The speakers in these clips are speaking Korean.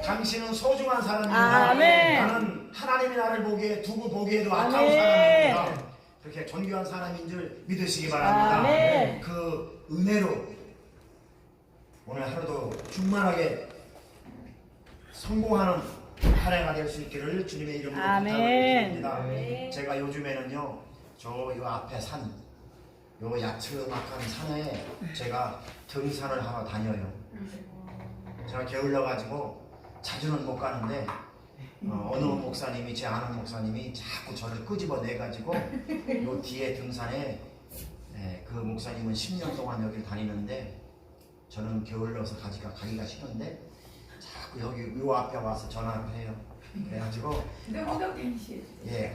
당신은 소중한 사람입니다. 아멘. 나는 하나님이 나를 두고 보기에도 아까운 아멘. 사람입니다. 그렇게 존귀한 사람인 줄 믿으시기 바랍니다. 아멘. 그 은혜로 오늘 하루도 충만하게 성공하는 한 해가 될 수 있기를 주님의 이름으로 아멘. 부탁드립니다. 제가 요즘에는요, 저 요 앞에 산, 요 야트막한 산에 제가 등산을 하러 다녀요. 제가 게을러 가지고 자주는 못 가는데 어느 목사님이, 제 아는 목사님이 자꾸 저를 끄집어 내 가지고 요 뒤에 등산에, 그 목사님은 10년 동안 여기를 다니는데 저는 게을러서 가기가 싫은데 자꾸 여기 요 앞에 와서 전화를 해요. 그래가지고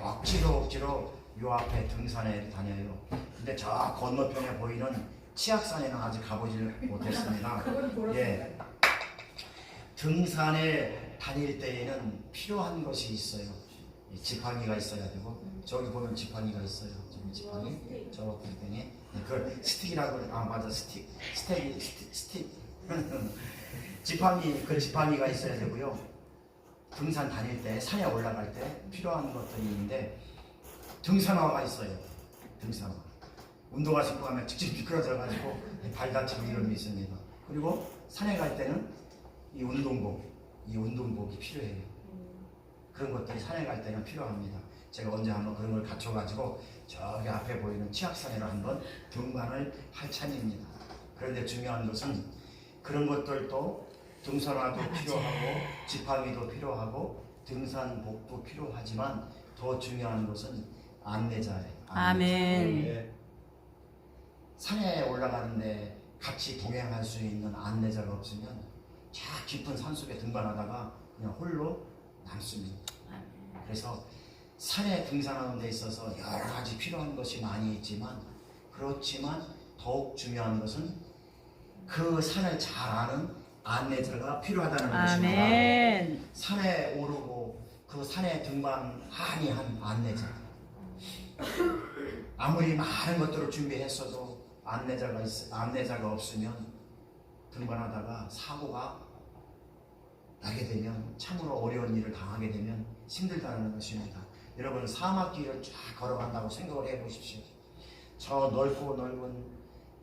억지로 요 앞에 등산에 다녀요. 근데 저 건너편에 보이는 치악산에는 아직 가보질 못했습니다. 예, 등산에 다닐 때에는 필요한 것이 있어요. 지팡이가 있어야 되고, 저기 보면 지팡이가 있어요. 저기 지팡이, 저 불등에 그걸 스틱이라고, 맞아, 스틱 지팡이, 그 지팡이가 있어야 되고요. 등산 다닐 때, 산에 올라갈 때 필요한 것들이 있는데, 등산화가 있어요. 등산화. 운동화 신고 가면 직접 미끄러져가지고 발 다치고 이런 게 있습니다. 그리고 산에 갈 때는 이 운동복이 필요해요. 그런 것들이 산에 갈 때는 필요합니다. 제가 언제 한번 그런 걸 갖춰가지고 저기 앞에 보이는 치악산에로 한번 등반을 할 참입니다. 그런데 중요한 것은 그런 것들도 등산화도 필요하고 지팡이도 필요하고 등산복도 필요하지만 더 중요한 것은 안내자예요. 아멘. 산에 올라가는데 같이 동행할 수 있는 안내자가 없으면 저 깊은 산속에 등반하다가 그냥 홀로 남습니다. 그래서 산에 등산하는 데 있어서 여러 가지 필요한 것이 많이 있지만, 그렇지만 더욱 중요한 것은 그 산을 잘 아는 안내자가 필요하다는 것입니다. 아멘. 산에 오르고 그 산에 등반 많이 한 안내자. 아무리 많은 것들을 준비했어도 안내자가 없으면 등반하다가 사고가 나게 되면, 참으로 어려운 일을 당하게 되면 힘들다는 것입니다. 여러분, 사막길을 쫙 걸어간다고 생각을 해보십시오. 저 넓고 넓은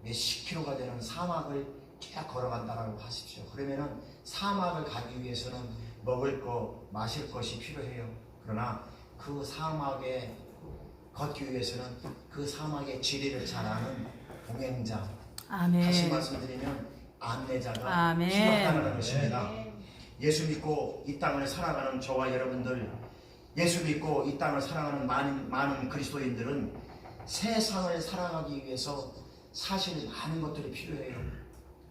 몇십 킬로가 되는 사막을 쫙 걸어간다고 하십시오. 그러면은 사막을 가기 위해서는 먹을 것, 마실 것이 필요해요. 그러나 그 사막에 걷기 위해서는 그 사막의 지리를 잘 아는 동행자, 아멘. 다시 말씀드리면 안내자가 아멘. 필요하다는 것입니다. 예수 믿고 이 땅을 살아가는 저와 여러분들, 예수 믿고 이 땅을 살아가는 많은 그리스도인들은 세상을 살아가기 위해서 사실 많은 것들이 필요해요.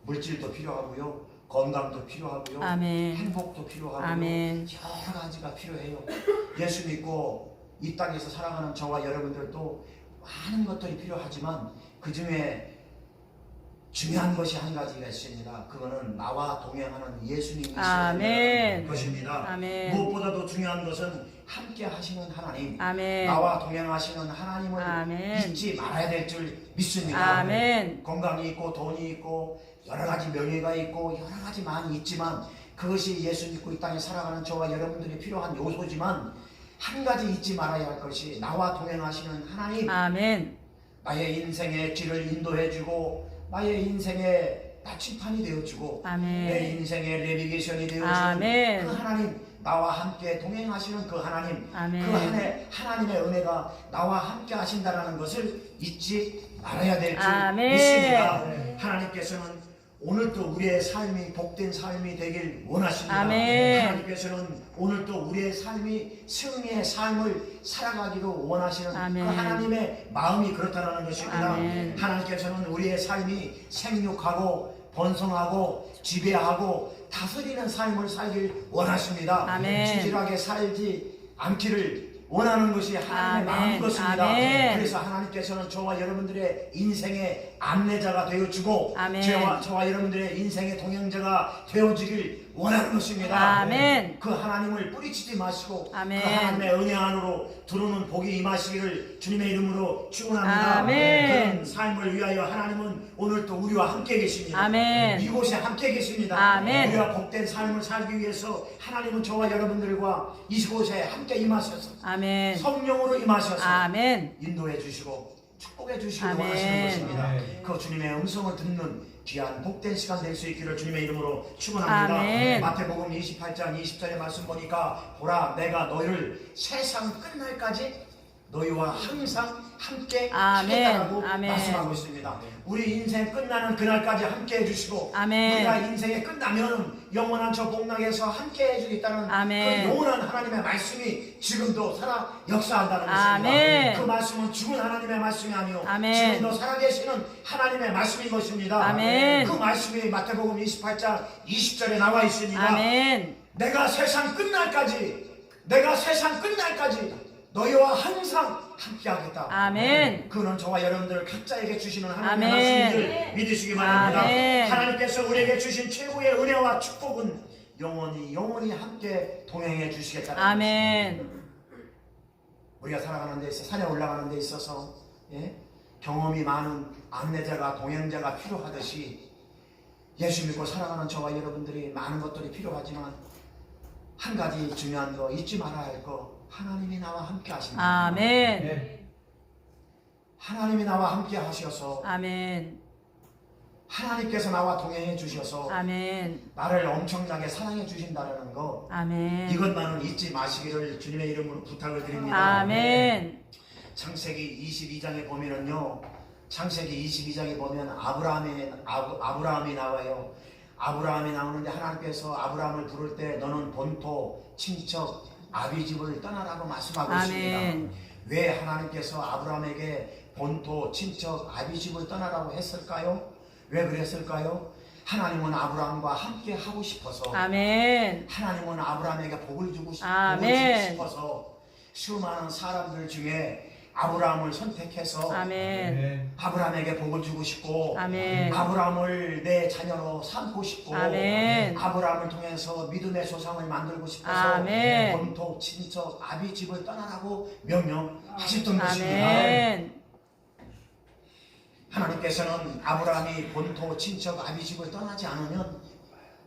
물질도 필요하고요, 건강도 필요하고요, 아멘. 행복도 필요하고요, 아멘. 여러 가지가 필요해요. 예수 믿고 이 땅에서 살아가는 저와 여러분들도 많은 것들이 필요하지만 그 중에 중요한 것이 한 가지가 있습니다. 그거는 나와 동행하는 예수님이시라는 아멘. 것입니다. 아멘. 무엇보다도 중요한 것은 함께 하시는 하나님, 아멘. 나와 동행하시는 하나님을 아멘. 잊지 말아야 될 줄 믿습니다. 아멘. 건강이 있고 돈이 있고 여러 가지 명예가 있고 여러 가지 많이 있지만 그것이 예수 믿고 이 땅에 살아가는 저와 여러분들이 필요한 요소지만, 한 가지 잊지 말아야 할 것이 나와 동행하시는 하나님, 아멘. 나의 인생의 길을 인도해주고 나의 인생의 나침판이 되어주고 아멘. 내 인생의 내비게이션이 되어주는 아멘. 그 하나님, 나와 함께 동행하시는 그 하나님, 아멘. 그 하나님의 은혜가 나와 함께 하신다는 것을 잊지 말아야 될 줄 아멘. 믿습니다. 하나님께서는 오늘도 우리의 삶이 복된 삶이 되길 원하십니다. 아멘. 하나님께서는 오늘도 우리의 삶이 승리의 삶을 살아가기로 원하시는 아멘. 그 하나님의 마음이 그렇다는 것입니다. 아멘. 하나님께서는 우리의 삶이 생육하고 번성하고 지배하고 다스리는 삶을 살길 원하십니다. 아멘. 지질하게 살지 않기를 원하는 것이 하나님의 아멘. 마음인 것입니다. 아멘. 그래서 하나님께서는 저와 여러분들의 인생의 안내자가 되어주고 아멘. 저와 여러분들의 인생의 동행자가 되어주길 원하는 것입니다. 아멘. 그 하나님을 뿌리치지 마시고 아멘. 그 하나님의 은혜 안으로 들어오는 복이 임하시기를 주님의 이름으로 축원합니다. 아멘. 그런 삶을 위하여 하나님은 오늘 또 우리와 함께 계십니다. 아멘. 이곳에 함께 계십니다. 아멘. 우리가 복된 삶을 살기 위해서 하나님은 저와 여러분들과 이곳에 함께 임하셔서 아멘. 성령으로 임하셔서 아멘. 인도해 주시고 축복해 주시길 아멘. 원하시는 것입니다. 아멘. 그 주님의 음성을 듣는 귀한 복된 시간 될 수 있기를 주님의 이름으로 축원합니다. 아멘. 마태복음 28장 20절의 말씀 보니까 보라 내가 너희를 세상 끝날까지 너희와 항상 함께 아멘. 하겠다라고 아멘. 말씀하고 있습니다. 우리 인생 끝나는 그날까지 함께 해주시고 아멘. 우리가 인생이 끝나면 영원한 저 복락에서 함께 해주겠다는 아멘. 그 영원한 하나님의 말씀이 지금도 살아 역사한다는 아멘. 것입니다. 그 말씀은 죽은 하나님의 말씀이 아니요 아멘. 지금도 살아계시는 하나님의 말씀인 것입니다. 아멘. 그 말씀이 마태복음 28장 20절에 나와 있으니까 아멘. 내가 세상 끝날까지 너희와 항상 함께하겠다. 아멘. 그는 저와 여러분들 각자에게 주시는 하나님의 아멘. 말씀을 믿으시기 바랍니다. 아멘. 하나님께서 우리에게 주신 최고의 은혜와 축복은 영원히 함께 동행해 주시겠다는 아멘. 우리가 살아가는 데 있어 산에 올라가는 데 있어서 경험이 많은 안내자가 동행자가 필요하듯이 예수 믿고 살아가는 저와 여러분들이 많은 것들이 필요하지만 한 가지 중요한 거 잊지 말아야 할 거 하나님이 나와 함께 하십니다. 아멘. 하나님이 나와 함께 하셔서 아멘. 하나님께서 나와 동행해 주셔서 아멘. 나를 엄청나게 사랑해 주신다는 거 아멘. 이것만은 잊지 마시기를 주님의 이름으로 부탁을 드립니다. 아멘. 창세기 22장에 보면은요. 창세기 22장에 보면 아브라함이 나와요. 아브라함이 나오는데 하나님께서 아브라함을 부를 때 너는 본토, 친척, 아비집을 떠나라고 말씀하고 아멘. 있습니다. 왜 하나님께서 아브라함에게 본토, 친척, 아비집을 떠나라고 했을까요? 왜 그랬을까요? 하나님은 아브라함과 함께 하고 싶어서 아멘. 하나님은 아브라함에게 복을 주고 아멘. 싶어서 수많은 사람들 중에 아브라함을 선택해서 아멘. 아브라함에게 복을 주고 싶고 아멘. 아브라함을 내 자녀로 삼고 싶고 아멘. 아브라함을 통해서 믿음의 조상을 만들고 싶어서 아멘. 본토, 친척, 아비집을 떠나라고 명령하셨던 것입니다. 아멘. 하나님께서는 아브라함이 본토, 친척, 아비집을 떠나지 않으면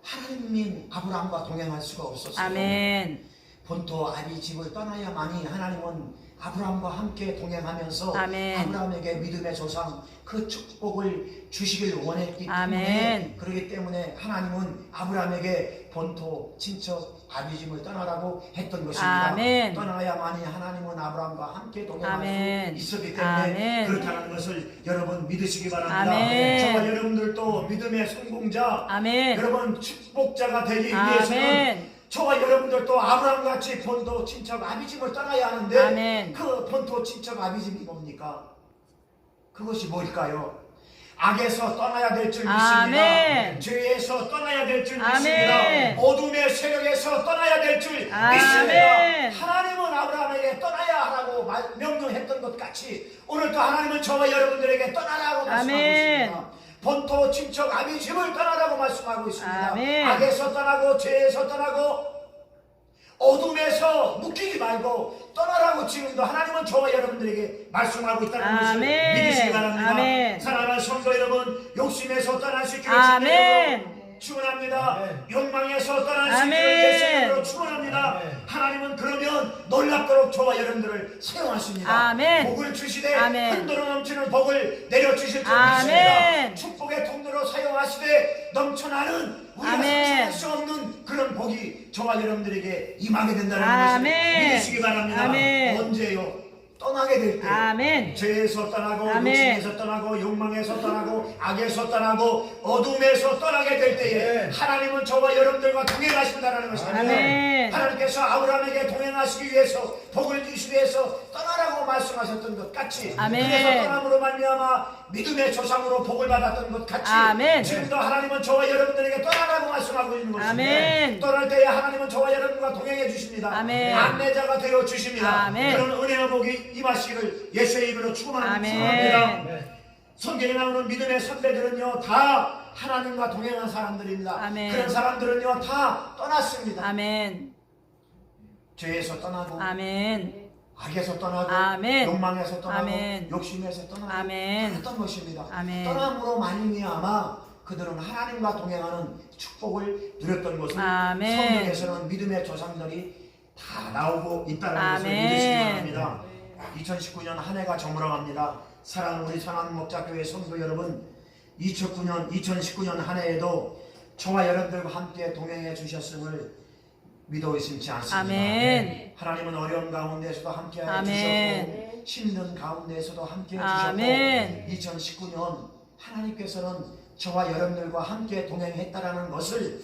하나님이 아브라함과 동행할 수가 없었어요. 아멘. 본토, 아비집을 떠나야만이 하나님은 아브라함과 함께 동행하면서 아멘. 아브라함에게 믿음의 조상 그 축복을 주시길 원했기 때문에 아멘. 그렇기 때문에 하나님은 아브라함에게 본토, 친척, 아비집을 떠나라고 했던 것입니다. 아멘. 떠나야만이 하나님은 아브라함과 함께 동행할 아멘. 수 있었기 때문에 아멘. 그렇다는 것을 여러분 믿으시기 바랍니다. 아멘. 저와 여러분들도 믿음의 성공자 아멘. 여러분 축복자가 되기 위해서는 아멘. 저와 여러분들도 아브라함같이 본토, 친척, 아비집을 떠나야 하는데 아멘. 그 본토, 친척, 아비집이 뭡니까? 그것이 뭘까요? 악에서 떠나야 될 줄 믿습니다. 아멘. 죄에서 떠나야 될 줄 아멘. 믿습니다. 어둠의 세력에서 떠나야 될 줄 아멘. 믿습니다. 하나님은 아브라함에게 떠나야 하라고 명령했던 것 같이 오늘도 하나님은 저와 여러분들에게 떠나라고 말씀하고 아멘. 있습니다. 본토, 친척, 아비집을 떠나라고 말씀하고 있습니다. 아멘. 악에서 떠나고 죄에서 떠나고 어둠에서 묶이지 말고 떠나라고 지금도 하나님은 저와 여러분들에게 말씀하고 있다는 것을 아멘. 믿으시기 바랍니다. 아멘. 사랑하는 성도 여러분, 욕심에서 떠날 수 있기를 아멘. 축원합니다. 아멘. 욕망에서 떠날 수 아멘. 있기를 예수님으로 축원합니다. 아멘. 하나님은 그러면 놀랍도록 저와 여러분들을 사용하십니다. 아멘. 복을 주시되 아멘. 흔들어 넘치는 복을 내려주실 줄 아멘. 믿습니다. 축복의 통로로 사용하시되 넘쳐나는 우리가 아멘. 상상할 수 없는 그런 복이 저와 여러분들에게 임하게 된다는 아멘. 것을 믿으시기 바랍니다. 아멘. 언제요? 떠나게 될 때, 아멘. 죄에서 떠나고 아멘. 욕심에서 떠나고 욕망에서 떠나고 악에서 떠나고 어둠에서 떠나게 될 때에 아멘. 하나님은 저와 여러분들과 동행하신다는 것입니다. 아멘. 하나님께서 아브라함에게 동행하시기 위해서 복을 주시기 위해서 떠나라고 말씀하셨던 것 같이 아멘. 그래서 떠남으로 말미암아 믿음의 조상으로 복을 받았던 것 같이 아멘. 지금도 하나님은 저와 여러분들에게 떠나라고 말씀하고 있는 것입니다. 아멘. 떠날 때에 하나님은 저와 여러분과 동행해 주십니다. 아멘. 안내자가 되어 주십니다. 아멘. 그런 은혜와 복이 임하시기를 예수의 이름으로 축원합니다. 아멘. 성경에 나오는 믿음의 선배들은요 다 하나님과 동행한 사람들입니다. 아멘. 그런 사람들은요 다 떠났습니다. 아멘. 죄에서 떠나고 아멘. 악에서 떠나고 아멘. 욕망에서 떠나고 아멘. 욕심에서 떠나고 아멘. 떠났던 것입니다. 아멘. 떠남으로 말미암아 그들은 하나님과 동행하는 축복을 누렸던 것을 아멘. 성경에서는 믿음의 조상들이 다 나오고 있다는 것을 아멘. 믿으시기 바랍니다. 2019년 한 해가 저물어갑니다. 사랑하는 우리 선한목자교회 성도 여러분, 2019년 한 해에도 저와 여러분들과 함께 동행해 주셨음을 믿어 의심치 않습니다. 아멘. 하나님은 어려운 가운데에서도 함께 아멘. 해주셨고 힘든 가운데에서도 함께 아멘. 해주셨고 2019년 하나님께서는 저와 여러분들과 함께 동행했다라는 것을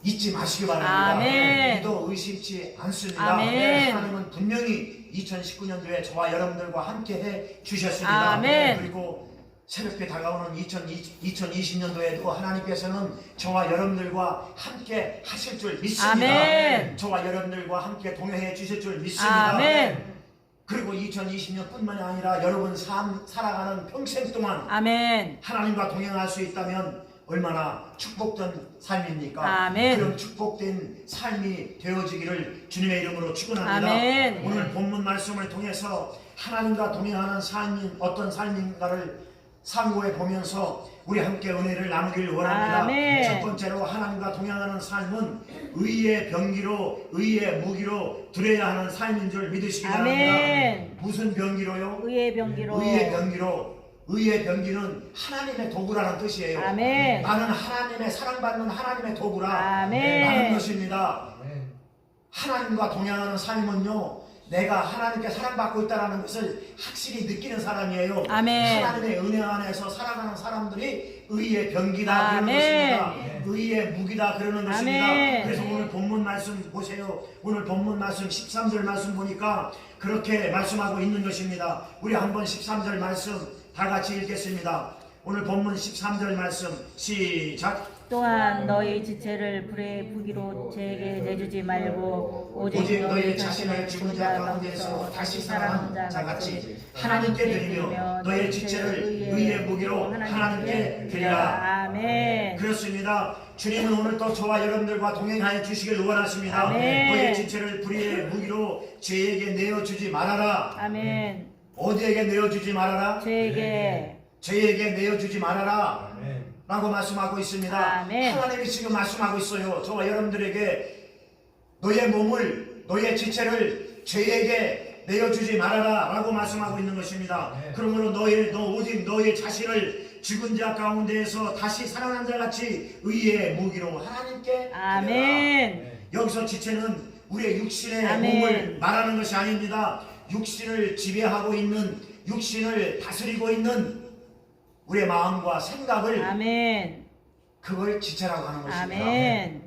잊지 마시기 바랍니다. 아멘. 믿어 의심치 않습니다. 아멘. 하나님은 분명히 2019년도에 저와 여러분들과 함께 해 주셨습니다. 아멘. 그리고 새롭게 다가오는 2020년도에도 하나님께서는 저와 여러분들과 함께 하실 줄 믿습니다. 아멘. 저와 여러분들과 함께 동행해 주실 줄 믿습니다. 아멘. 그리고 2020년뿐만이 아니라 여러분 살아가는 평생 동안 아멘. 하나님과 동행할 수 있다면 얼마나 축복된 삶입니까? 아멘. 그런 축복된 삶이 되어지기를 주님의 이름으로 축원합니다. 아멘. 오늘 본문 말씀을 통해서 하나님과 동행하는 삶이 어떤 삶인가를 상고해 보면서 우리 함께 은혜를 나누길 원합니다. 아멘. 첫 번째로 하나님과 동행하는 삶은 의의 병기로 의의 무기로 드려야 하는 삶인 줄 믿으시기 바랍니다. 아멘. 무슨 병기로요? 의의 병기로. 의의 병기로. 의의 병기는 하나님의 도구라는 뜻이에요. 아멘. 나는 하나님의 사랑받는 하나님의 도구라 아멘. 라는 것입니다. 하나님과 동행하는 삶은요, 내가 하나님께 사랑받고 있다는 것을 확실히 느끼는 사람이에요. 아멘. 하나님의 은혜 안에서 살아가는 사람들이 의의 병기다 그러는 아멘. 것입니다. 의의 무기다 그러는 것입니다. 아멘. 그래서 오늘 본문 말씀 보세요. 오늘 본문 말씀 13절 말씀 보니까 그렇게 말씀하고 있는 것입니다. 우리 한번 13절 말씀 다 같이 읽겠습니다. 오늘 본문 13절 말씀 시작. 또한 너희 지체를 불의 부기로 죄에게 내주지 말고 오직 너희 자신을 죽은 자 가운데서 다시 살아난 자 같이 하나님께 드리며 너의 지체를 의의 무기로 하나님께 드리라. 아멘. 그렇습니다. 주님은 오늘 또 저와 여러분들과 동행하여 주시길 원하십니다. 아멘. 너의 지체를 불의의 무기로 죄에게 내어주지 말아라. 아멘. 어디에게 내어주지 말아라? 죄에게 내어주지 말아라. 라고 말씀하고 있습니다. 아멘. 하나님이 지금 말씀하고 있어요. 저와 여러분들에게 너의 몸을, 너의 지체를 죄에게 내어주지 말아라 라고 말씀하고 있는 것입니다. 그러므로 오직 너의 자신을 죽은 자 가운데에서 다시 살아난 자 같이 의의 무기로 하나님께 아멘. 여기서 지체는 우리의 육신의 아멘. 몸을 말하는 것이 아닙니다. 육신을 지배하고 있는, 육신을 다스리고 있는 우리의 마음과 생각을 아멘. 그걸 지체라고 하는 것입니다. 아멘.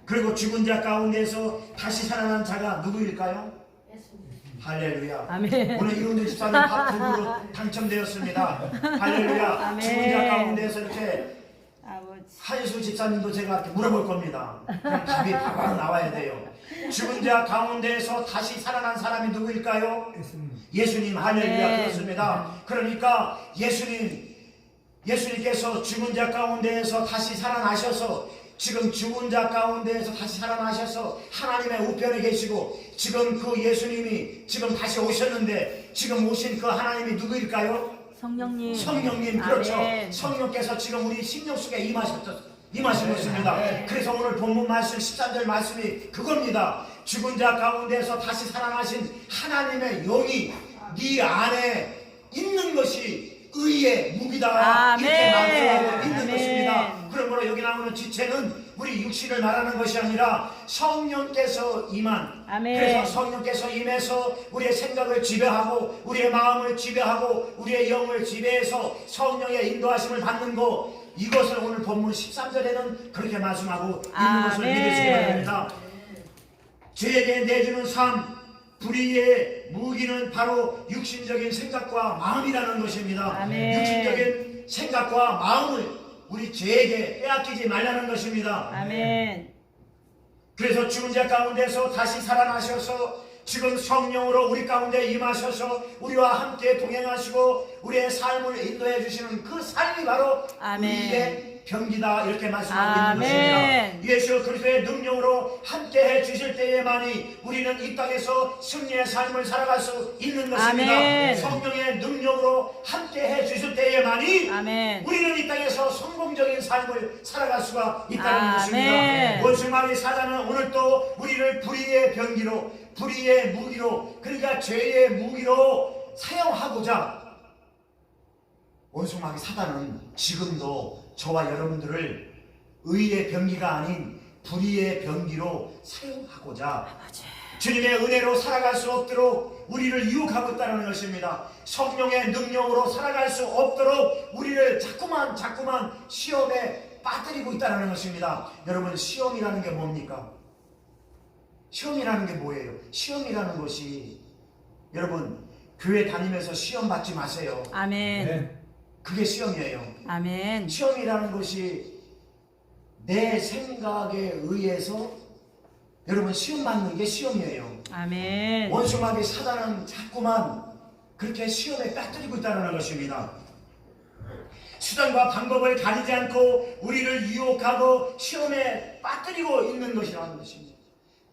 그리고 죽은 자 가운데서 다시 살아난 자가 누구일까요? 할렐루야. 아멘. 오늘 이룬 집사님 밥으로 당첨되었습니다. 할렐루야. 아멘. 죽은 자 가운데서 이렇게 아버지. 한수 집사님도 제가 이렇게 물어볼 겁니다. 그럼 답이 바로 나와야 돼요. 죽은 자 가운데에서 다시 살아난 사람이 누구일까요? 예수님. 할렐루야. 아멘. 그렇습니다. 그러니까 예수님께서 죽은 자 가운데에서 다시 살아나셔서 지금 죽은 자 가운데에서 다시 살아나셔서 하나님의 우편에 계시고 지금 그 예수님이 지금 다시 오셨는데 지금 오신 그 하나님이 누구일까요? 성령님. 성령님. 그렇죠. 아멘. 성령께서 지금 우리 심령 속에 임하시고 있습니다. 그래서 오늘 본문 말씀 13절 말씀이 그겁니다. 죽은 자 가운데서 다시 살아나신 하나님의 영이 네 안에 있는 것이 의의 무기다. 아멘. 이렇게 말씀하고 있는 아멘. 것입니다. 그러므로 여기 나오는 지체는 우리 육신을 말하는 것이 아니라 성령께서 임한, 아멘. 그래서 성령께서 임해서 우리의 생각을 지배하고 우리의 마음을 지배하고 우리의 영을 지배해서 성령의 인도하심을 받는 것, 이것을 오늘 본문 13절에는 그렇게 말씀하고 있는 것을 아멘. 믿으시기 바랍니다. 죄에게 내주는 삶, 불의의 무기는 바로 육신적인 생각과 마음이라는 것입니다. 아멘. 육신적인 생각과 마음을 우리 죄에게 빼앗기지 말라는 것입니다. 아멘. 그래서 죽은 자 가운데서 다시 살아나셔서 지금 성령으로 우리 가운데 임하셔서 우리와 함께 동행하시고 우리의 삶을 인도해 주시는 그 삶이 바로 아멘. 우리의 병기다 이렇게 말씀하고 있는 아멘. 것입니다. 예수 그리스도의 능력으로 함께해 주실 때에만이 우리는 이 땅에서 승리의 삶을 살아갈 수 있는 것입니다. 아멘. 성령의 능력으로 함께해 주실 때에만이 아멘. 우리는 이 땅에서 성공적인 삶을 살아갈 수가 있다는 아멘. 것입니다. 원수마귀 사단은 오늘도 우리를 불의의 병기로, 불의의 무기로, 그러니까 죄의 무기로 사용하고자, 원수마귀 사단은 지금도 저와 여러분들을 의의 병기가 아닌 불의의 병기로 사용하고자 주님의 은혜로 살아갈 수 없도록 우리를 유혹하고 있다는 것입니다. 성령의 능력으로 살아갈 수 없도록 우리를 자꾸만 시험에 빠뜨리고 있다는 것입니다. 여러분, 시험이라는 게 뭡니까? 시험이라는 게 뭐예요? 시험이라는 것이, 여러분, 교회 다니면서 시험 받지 마세요. 아멘. 네. 그게 시험이에요. 아멘. 시험이라는 것이 내 생각에 의해서, 여러분, 시험 받는 게 시험이에요. 아멘. 원수마귀 사단은 자꾸만 그렇게 시험에 빠뜨리고 있다는 것입니다. 수단과 방법을 가리지 않고 우리를 유혹하고 시험에 빠뜨리고 있는 것이라는 것입니다.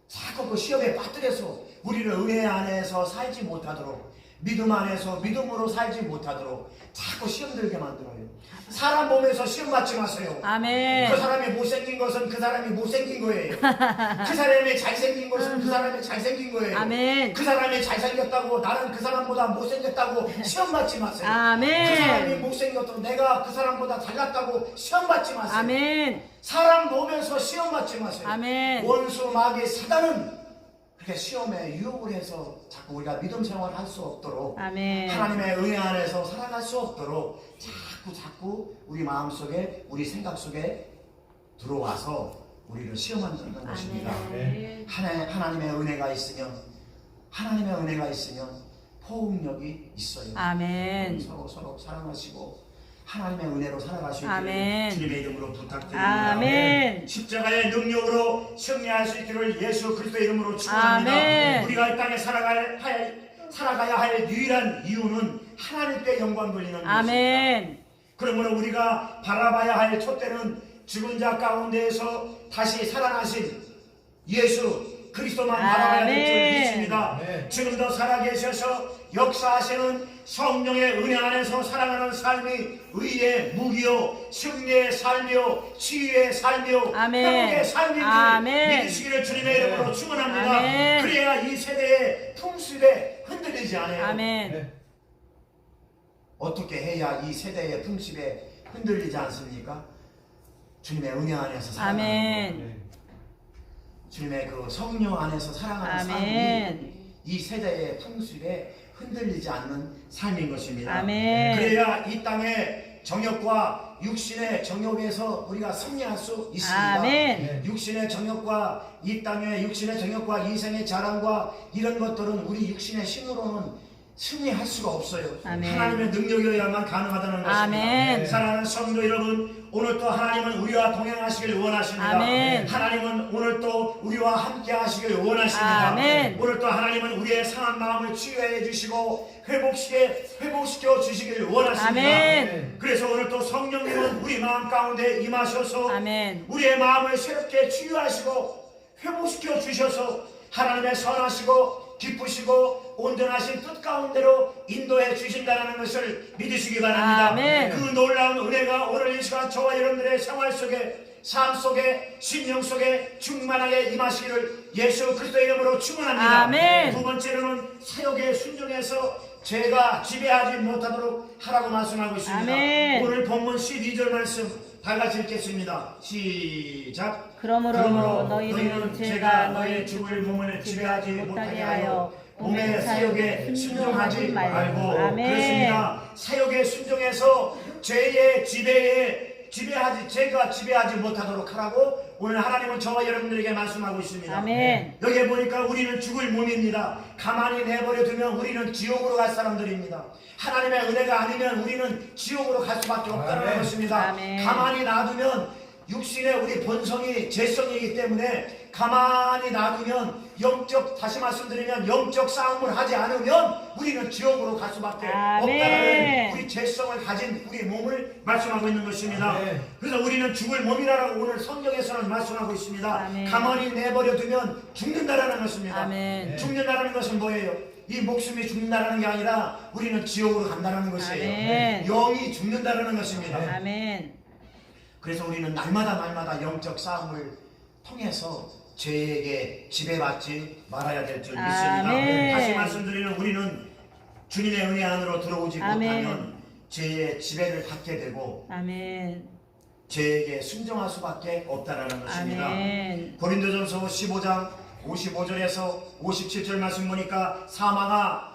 자꾸 그 시험에 빠뜨려서 우리를 은혜 안에서 살지 못하도록, 믿음 안에서 믿음으로 살지 못하도록 자꾸 시험 들게 만들어요. 사람 보면서 시험 받지 마세요. 아멘. 그 사람이 못생긴 것은 그 사람이 못생긴 거예요. 그 사람이 잘생긴 것은 그 사람이 잘생긴 거예요. 아멘. 그 사람이 잘생겼다고 나는 그 사람보다 못생겼다고 시험 받지 마세요. 아멘. 그 사람이 못생겼다고 내가 그 사람보다 잘났다고 시험 받지 마세요. 아멘. 사람 보면서 시험 받지 마세요. 아멘. 원수 마귀 사단은 그렇게 시험에 유혹을 해서 자꾸 우리가 믿음 생활을 할 수 없도록, 아멘. 하나님의 은혜 안에서 살아갈 수 없도록 자꾸 우리 마음속에, 우리 생각 속에 들어와서 우리를 시험한다는 것입니다. 네. 하나님의 은혜가 있으면, 하나님의 은혜가 있으면 포용력이 있어요. 아멘. 서로 사랑하시고 하나님의 은혜로 살아가시길 아멘. 주님의 이름으로 부탁드립니다. 아멘. 십자가의 능력으로 승리할 수 있기를 예수 그리스도의 이름으로 축원합니다. 아멘. 우리가 이 땅에 살아가야 할 유일한 이유는 하나님께 영광 돌리는 것입니다. 아멘. 그러므로 우리가 바라봐야 할 촛대는 죽은 자 가운데에서 다시 살아나신 예수 그리스도만 바라봐야 될 줄 아멘. 믿습니다. 네. 지금도 살아계셔서 역사하시는 성령의 은혜 안에서 살아가는 삶이 의의 무기요, 승리의 삶이요, 치유의 삶이요, 아멘. 회복의 삶인 줄 아멘. 믿으시기를 주님의 이름으로 축원합니다. 아멘. 그래야 이 세대의 풍습에 흔들리지 않아요. 아멘. 네. 어떻게 해야 이 세대의 풍습에 흔들리지 않습니까? 주님의 은혜 안에서 살아가는 아멘. 거예요. 네. 주님의 그 성령 안에서 살아가는 삶이 아멘. 이 세대의 풍습에 흔들리지 않는 삶인 것입니다. 아멘. 그래야 이 땅의 정욕과 육신의 정욕에서 우리가 승리할 수 있습니다. 아멘. 네. 육신의 정욕과 이 땅의 육신의 정욕과 인생의 자랑과 이런 것들은 우리 육신의 힘으로는 승리할 수가 없어요. 아멘. 하나님의 능력이어야만 가능하다는 것입니다. 아멘. 사랑하는 성도 여러분, 오늘 또 하나님은 우리와 동행하시길 원하십니다. 아멘. 하나님은 오늘 또 우리와 함께 하시길 원하십니다. 아멘. 오늘 또 하나님은 우리의 상한 마음을 치유해 주시고 회복시켜 주시길 원하십니다. 아멘. 그래서 오늘 또 성령님은 우리 마음 가운데 임하셔서 아멘. 우리의 마음을 새롭게 치유하시고 회복시켜 주셔서 하나님의 선하시고 기쁘시고 온전하신 뜻 가운데로 인도해 주신다는 것을 믿으시기 바랍니다. 아멘. 그 놀라운 은혜가 오늘 이 시간 저와 여러분들의 생활 속에, 삶 속에, 심령 속에 충만하게 임하시기를 예수 그리스도의 이름으로 축원합니다. 아멘. 두 번째로는 사역에 순종해서 죄가 지배하지 못하도록 하라고 말씀하고 있습니다. 아멘. 오늘 본문 12절 말씀 다 같이 읽겠습니다. 시작. 그러므로 너희는 죄가 너희 죽을 몸을 지배하지 못하게 하여 몸의 몸의 사욕에 사욕에 순종하지 순종하지 말고. 말고. 아멘. 그렇습니다. 사욕에 순종해서 죄의 죄가 지배하지 못하도록 하라고 오늘 하나님은 저와 여러분들에게 말씀하고 있습니다. 아멘. 여기에 보니까 우리는 죽을 몸입니다. 가만히 내버려 두면 우리는 지옥으로 갈 사람들입니다. 하나님의 은혜가 아니면 우리는 지옥으로 갈 수밖에 없다는 아멘. 것입니다. 아멘. 가만히 놔두면 육신의 우리 본성이 죄성이기 때문에 가만히 놔두면 다시 말씀드리면 영적 싸움을 하지 않으면 우리는 지옥으로 갈 수밖에 없다는 우리 죄성을 가진 우리 몸을 말씀하고 있는 것입니다. 그래서 우리는 죽을 몸이라고 오늘 성경에서는 말씀하고 있습니다. 가만히 내버려 두면 죽는다라는 것입니다. 죽는다라는 것은 뭐예요? 이 목숨이 죽는다는 게 아니라 우리는 지옥으로 간다는 것이에요. 영이 죽는다는 것입니다. 그래서 우리는 날마다 영적 싸움을 통해서 죄에게 지배받지 말아야 될 줄 믿습니다. 다시 말씀드리면 우리는 주님의 은혜 안으로 들어오지 못하면 죄의 지배를 받게 되고 죄에게 순종할 수밖에 없다는 것입니다. 고린도전서 15장 55절에서 57절 말씀 보니까 사망아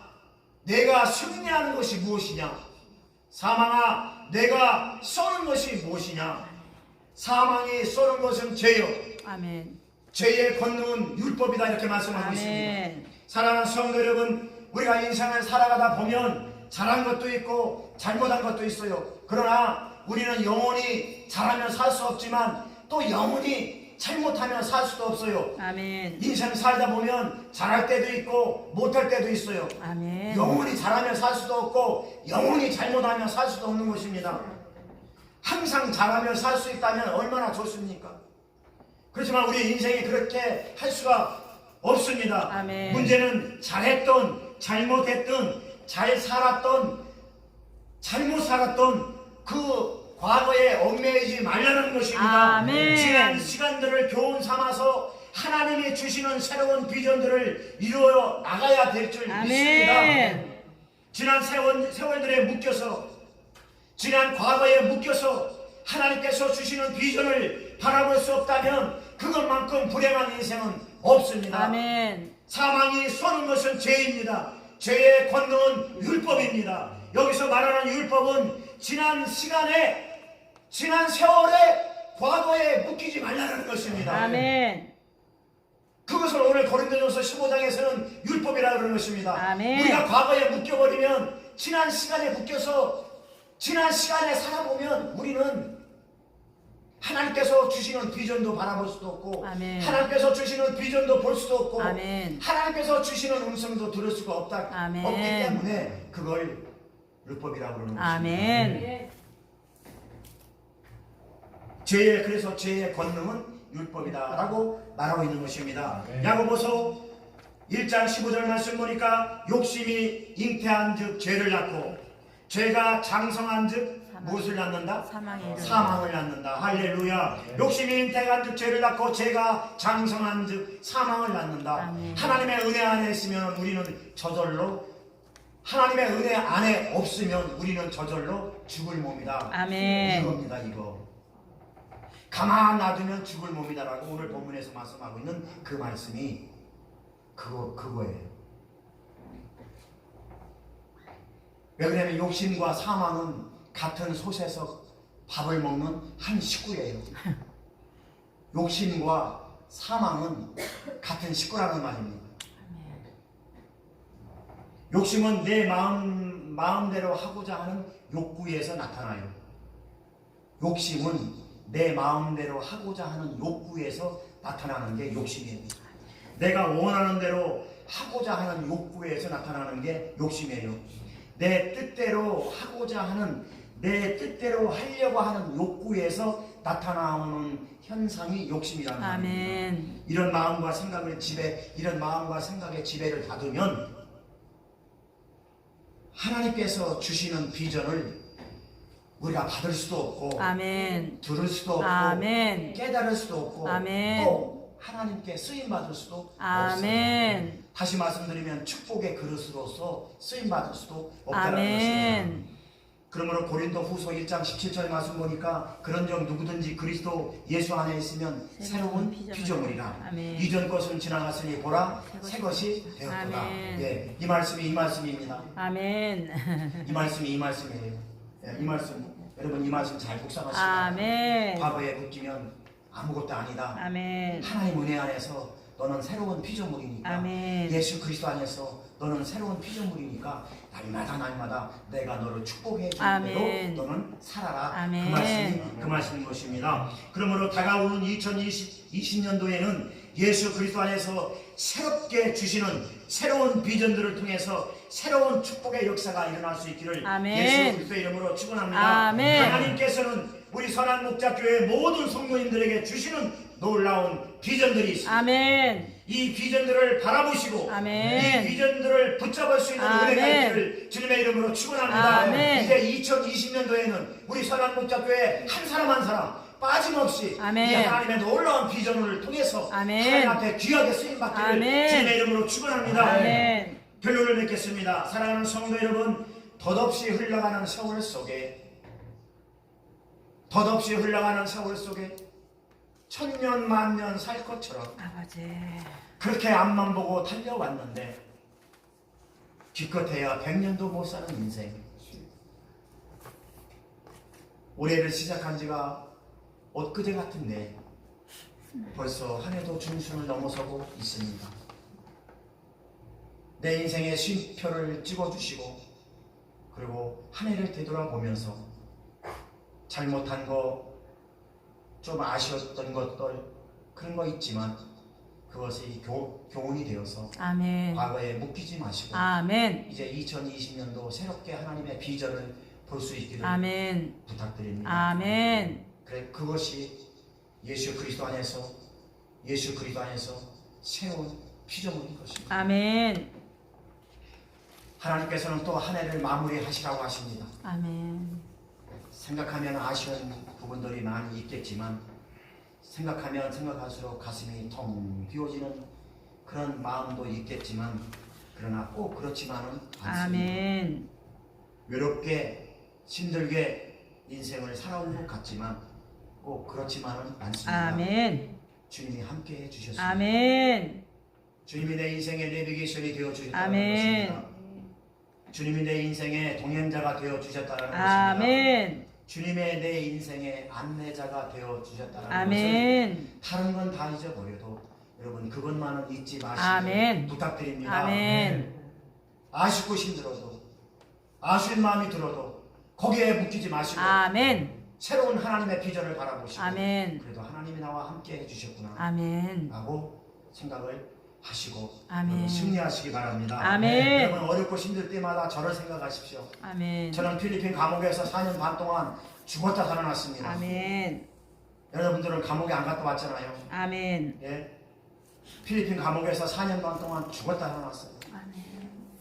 내가 승리하는 것이 무엇이냐? 사망아 내가 쏘는 것이 무엇이냐? 사망이 쏘는 것은 죄요. 죄의 권능은 율법이다 이렇게 말씀하고 있습니다. 사랑하는 성도 여러분, 우리가 인생을 살아가다 보면 잘한 것도 있고 잘못한 것도 있어요. 그러나 우리는 영원히 잘하면 살 수 없지만 또 영원히 잘못하면 살 수도 없어요. 인생 살다 보면 잘할 때도 있고 못할 때도 있어요. 영원히 잘하면 살 수도 없고 영원히 잘못하면 살 수도 없는 것입니다. 항상 잘하면 살 수 있다면 얼마나 좋습니까? 그렇지만 우리 인생이 그렇게 할 수가 없습니다. 문제는 잘했던 잘못했던 잘 살았던 잘못 살았던 그 과거에 얽매이지 말라는 것입니다. 지난 시간들을 교훈 삼아서 하나님이 주시는 새로운 비전들을 이루어 나가야 될 줄 믿습니다. 지난 세월들에 묶여서 지난 과거에 묶여서 하나님께서 주시는 비전을 바라볼 수 없다면 그것만큼 불행한 인생은 없습니다. 사망이 쏘는 것은 죄입니다. 죄의 권능은 율법입니다. 여기서 말하는 율법은 지난 시간에 지난 세월에 과거에 묶이지 말라는 것입니다. 그것을 오늘 고린도전서 15장에서는 율법이라고 그러는 것입니다. 우리가 과거에 묶여버리면 지난 시간에 묶여서 지난 시간에 살아보면 우리는 하나님께서 주시는 비전도 바라볼 수도 없고 하나님께서 주시는 비전도 볼 수도 없고 하나님께서 주시는 음성도 들을 수가 없기 때문에 그걸 율법이라고 그러는 것입니다. 그래서 죄의 권능은 율법이다라고 말하고 있는 것입니다. 야고보서 1장 15절 말씀 보니까 욕심이 잉태한 즉 죄를 낳고 죄가 장성한 즉 무엇을 낳는다? 사망을 낳는다. 할렐루야. 욕심이 잉태한 즉 죄를 낳고 죄가 장성한 즉 사망을 낳는다. 하나님의 은혜 안에 있으면 우리는 저절로 하나님의 은혜 안에 없으면 우리는 저절로 죽을 몸이다. 이겁니다. 이거 가만 놔두면 죽을 몸이다라고 오늘 본문에서 말씀하고 있는 그 말씀이 그거예요. 왜 그러냐면 욕심과 사망은 같은 솥에서 밥을 먹는 한 식구예요. 욕심과 사망은 같은 식구라는 말입니다. 욕심은 내 마음대로 하고자 하는 욕구에서 나타나요. 욕심은 내 마음대로 하고자 하는 욕구에서 나타나는 게 욕심이에요. 내가 원하는 대로 하고자 하는 욕구에서 나타나는 게 욕심이에요. 내 뜻대로 하고자 하는 내 뜻대로 하려고 하는 욕구에서 나타나오는 현상이 욕심이라는 말입니다. 이런 마음과 생각의 지배를 받으면 하나님께서 주시는 비전을 우리가 받을 수도 없고 들을 수도 없고 깨달을 수도 없고 또 하나님께 쓰임받을 수도 없어요. 다시 말씀드리면 축복의 그릇으로서 쓰임받을 수도 없다는 것입니다. 그러므로 고린도 후서 1장 17절 말씀 보니까 그런즉 누구든지 그리스도 예수 안에 있으면 새로운 피조물이라. 이전 것은 지나갔으니 보라 새 것이 되었도다. 예, 이 말씀입니다. 이 말씀이에요. 예, 이 말씀 여러분 이 말씀 잘 묵상하시고 과거에 묶이면 아무것도 아니다. 하나님 은혜 안에서 너는 새로운 피조물이니까 아멘. 예수 그리스도 안에서 너는 새로운 피조물이니까 날마다 내가 너를 축복해 줄 아멘. 대로 너는 살아라. 아멘. 그 말씀인 것입니다. 그러므로 다가오는 2020년도에는 예수 그리스도 안에서 새롭게 주시는 새로운 비전들을 통해서 새로운 축복의 역사가 일어날 수 있기를 아멘. 예수 그리스도의 이름으로 축원합니다. 아멘. 하나님께서는 우리 선한 목자교회 모든 성도님들에게 주시는 놀라운 비전들이 있습니다. 아멘. 이 비전들을 바라보시고 아멘. 이 비전들을 붙잡을 수 있는 아멘. 은혜가 있기를 주님의 이름으로 축원합니다. 아멘. 이제 2020년도에는 우리 선한 목자교회 한 사람 한 사람 빠짐없이 아멘. 이 하나님의 놀라운 비전을 통해서 아멘. 하나님 앞에 귀하게 쓰임받기를 아멘. 주님의 이름으로 축원합니다. 아멘. 결론을 맺겠습니다. 사랑하는 성도 여러분, 덧없이 흘러가는 세월 속에 천년 만년 살 것처럼 아버지. 그렇게 앞만 보고 달려왔는데 기껏해야 100년도 못 사는 인생. 올해를 시작한 지가 엊그제 같은데 벌써 한 해도 중순을 넘어서고 있습니다. 내 인생의 쉼표를 찍어주시고 그리고 한 해를 되돌아보면서 잘못한 거, 좀 아쉬웠던 것들 그런 거 있지만 그것이 교훈이 되어서 아멘. 과거에 묵히지 마시고 아멘. 이제 2020년도 새롭게 하나님의 비전을 볼 수 있기를 아멘. 부탁드립니다. 아멘. 그래, 그것이 예수 그리스도 안에서 새로운 피조물인 것입니다. 아멘. 하나님께서는 또 한 해를 마무리하시라고 하십니다. 아멘. 생각하면 아쉬운 부분들이 많이 있겠지만 생각하면 생각할수록 가슴이 텅 비워지는 그런 마음도 있겠지만 그러나 꼭 그렇지만은 않습니다. 아멘. 외롭게 힘들게 인생을 살아온 것 같지만 꼭 그렇지만은 않습니다. 아멘. 주님이 함께 해주셨습니다. 아멘. 주님이 내 인생의 내비게이션이 되어주셨다는 아멘. 것입니다. 주님이 내 인생의 동행자가 되어주셨다는 것입니다. 아멘. 주님의 내 인생의 안내자가 되어주셨다는 것을 아멘. 다른 건 다 잊어버려도 여러분 그것만은 잊지 마시길 아멘. 부탁드립니다. 아멘. 아쉽고 힘들어도 아쉬운 마음이 들어도 거기에 묶이지 마시고 아멘. 새로운 하나님의 비전을 바라보시고 아멘. 그래도 하나님이 나와 함께 해주셨구나 아멘. 라고 생각을 하시고 아멘. 승리하시기 바랍니다. 아멘. 여러분 어렵고 힘들 때마다 저를 생각하십시오. 아멘. 저는 필리핀 감옥에서 4년 반 동안 죽었다 살아났습니다. 아멘. 여러분들은 감옥에 안 갔다 왔잖아요. 아멘. 예? 필리핀 감옥에서 4년 반 동안 죽었다 살아났어요. 아멘.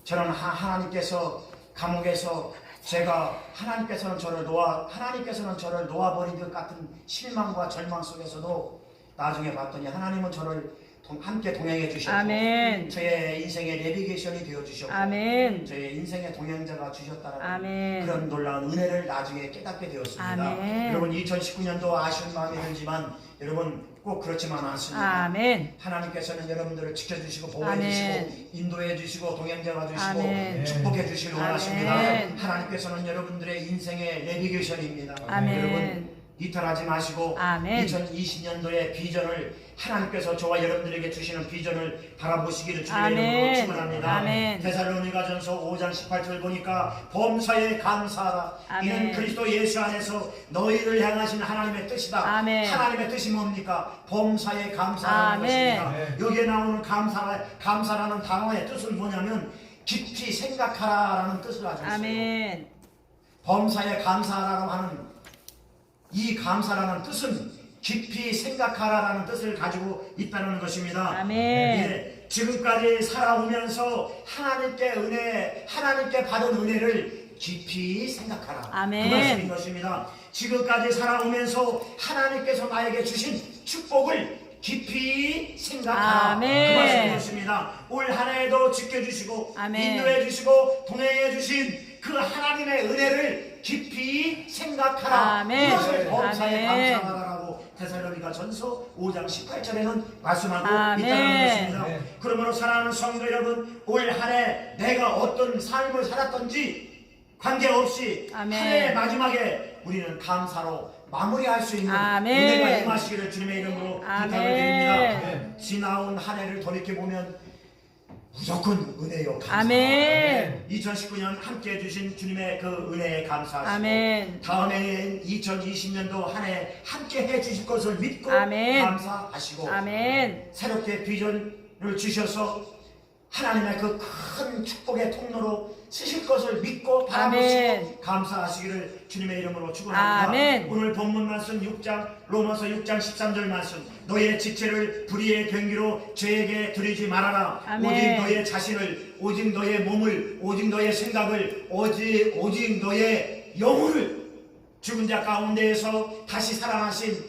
저는 하나님께서 감옥에서 하나님께서는 저를 놓아버린 것 같은 실망과 절망 속에서도 나중에 봤더니 하나님은 저를 함께 동행해 주셨고 아멘. 저의 인생의 내비게이션이 되어 주셨고 아멘. 저의 인생의 동행자가 주셨다는 아멘. 그런 놀라운 은혜를 나중에 깨닫게 되었습니다. 아멘. 여러분 2019년도 아쉬운 마음이 들지만 여러분 꼭 그렇지만 않습니다. 아멘. 하나님께서는 여러분들을 지켜주시고 보호해 아멘. 주시고 인도해 주시고 동행자가 주시고 아멘. 축복해 주시길 원하십니다. 아멘. 하나님께서는 여러분들의 인생의 내비게이션입니다. 아멘. 여러분 이탈하지 마시고 아멘. 2020년도의 비전을 하나님께서 저와 여러분들에게 주시는 비전을 바라보시기를 주님의 아멘. 이름으로 축원합니다. 아멘. 데살로니가전서 5장 18절 보니까 범사에 감사하라. 아멘. 이는 그리스도 예수 안에서 너희를 향하신 하나님의 뜻이다. 아멘. 하나님의 뜻이 뭡니까? 범사에 감사라는 아멘. 것입니다. 여기에 나오는 감사라는 단어의 뜻은 뭐냐면 깊이 생각하라라는 뜻을 가지고 있어요. 아멘. 범사에 감사하라고 하는 이 감사라는 뜻은 깊이 생각하라라는 뜻을 가지고 있다는 것입니다. 아멘. 예, 지금까지 살아오면서 하나님께 받은 은혜를 깊이 생각하라. 아멘. 그 말씀인 것입니다. 지금까지 살아오면서 하나님께서 나에게 주신 축복을 깊이 생각하라. 아멘. 그 말씀인 것입니다. 올 한 해도 지켜주시고 아멘. 인도해 주시고 동행해 주신 그 하나님의 은혜를 깊이 생각하라. 아멘. 이것을 범사에 아멘. 감사하라라고 데살로니가 전서 5장 18절에는 말씀하고 아멘. 있다는 것입니다. 네. 그러므로 사랑하는 성도 여러분, 올 한 해 내가 어떤 삶을 살았던지 관계없이 아멘. 한 해의 마지막에 우리는 감사로 마무리할 수 있는 아멘. 은혜가 임하시기를 주님의 이름으로 부탁을 아멘. 드립니다. 지나온 한 해를 돌이켜 보면 무조건 은혜요. 감사. 아멘. 2019년 함께 해주신 주님의 그 은혜에 감사하시고 아멘. 다음 해인 2020년도 한 해 함께 해주실 것을 믿고 아멘. 감사하시고 아멘. 새롭게 비전을 주셔서 하나님의 그 큰 축복의 통로로 쓰실 것을 믿고 바라보시고 아멘. 감사하시기를 주님의 이름으로 축원합니다. 아멘. 오늘 본문 말씀 6장 로마서 6장 13절 말씀 너의 지체를 불의의 병기로 죄에게 드리지 말아라. 아멘. 오직 너의 자신을 오직 너의 몸을 오직 너의 생각을 오직 너의 영혼을 죽은 자 가운데에서 다시 살아나신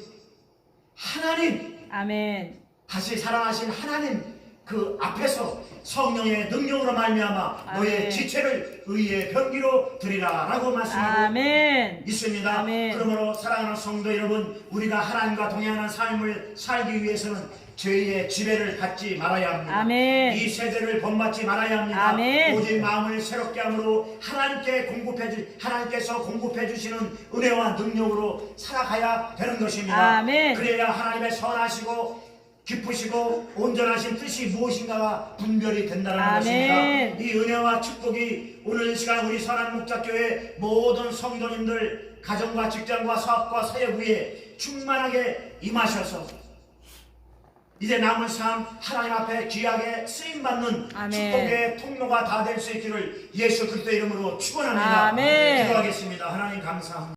하나님 아멘. 다시 살아나신 하나님 그 앞에서 성령의 능력으로 말미암아 아멘. 너의 지체를 의의 병기로 드리라라고 말씀하고 아멘. 있습니다. 아멘. 그러므로 사랑하는 성도 여러분, 우리가 하나님과 동행하는 삶을 살기 위해서는 죄의 지배를 갖지 말아야 합니다. 아멘. 이 세대를 본받지 말아야 합니다. 아멘. 오직 마음을 새롭게 함으로 하나님께서 공급해 주시는 은혜와 능력으로 살아가야 되는 것입니다. 아멘. 그래야 하나님의 선하시고 기쁘시고 온전하신 뜻이 무엇인가가 분별이 된다는 아멘. 것입니다. 이 은혜와 축복이 오늘 이 시간 우리 선한 목자교회 모든 성도님들 가정과 직장과 사업과 사역위에 충만하게 임하셔서 이제 남은 삶 하나님 앞에 귀하게 쓰임받는 아멘. 축복의 통로가 다 될 수 있기를 예수 그리스도 이름으로 축원합니다. 아멘. 기도하겠습니다. 하나님 감사합니다.